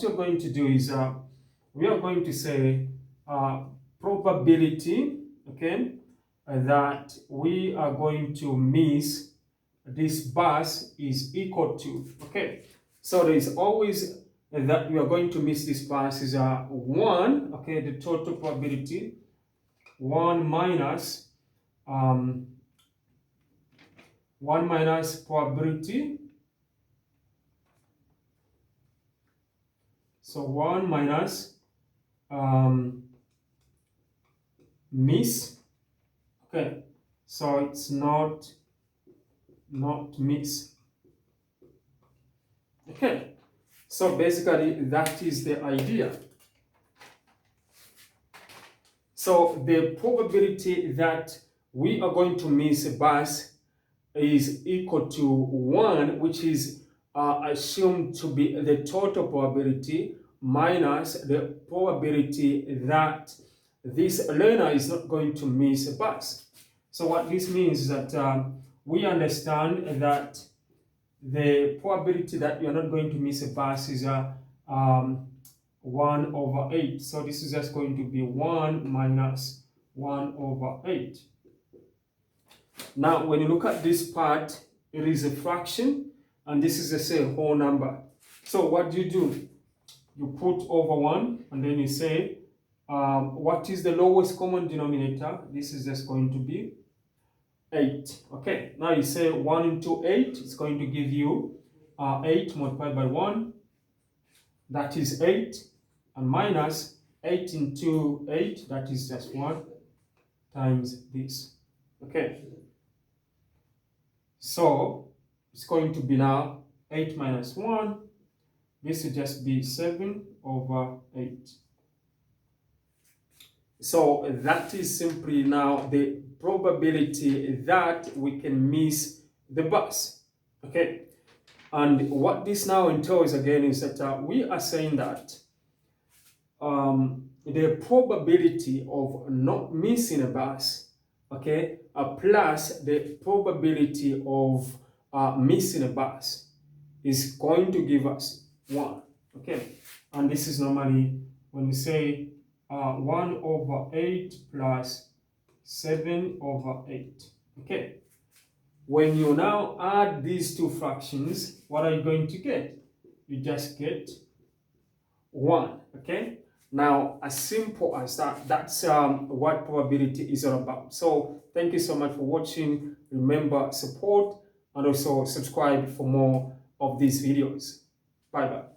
you're going to do is we are going to say probability, okay, that we are going to miss this bus is equal to, okay. So there is always that we are going to miss this bus is 1, okay, the total probability, 1 minus 1 minus probability. So 1 minus miss, okay, so it's not miss, okay. So basically that is the idea. So the probability that we are going to miss a bus is equal to 1, which is assumed to be the total probability minus the probability that this learner is not going to miss a bus. So what this means is that we understand that the probability that you're not going to miss a bus is 1 over 8. So this is just going to be 1 minus 1 over 8. Now, when you look at this part, it is a fraction, and this is, let's say, a whole number. So what do? You put over 1, and then you say, what is the lowest common denominator? This is just going to be 8. Okay, now you say 1 into 8, it's going to give you 8 multiplied by 1, that is 8, and minus 8 into 8, that is just 1, times this. Okay, so it's going to be now 8 minus 1, this will just be 7 over 8. So that is simply now the probability that we can miss the bus. Okay, and what this now entails again is that we are saying that the probability of not missing a bus, okay, plus the probability of missing a bus is going to give us 1, okay. And this is normally when we say 1 over 8 plus 7 over 8, okay. When you now add these two fractions, what are you going to get? You just get 1, okay. Now, as simple as that, that's what probability is all about. So thank you so much for watching. Remember, support and also subscribe for more of these videos. Bye bye.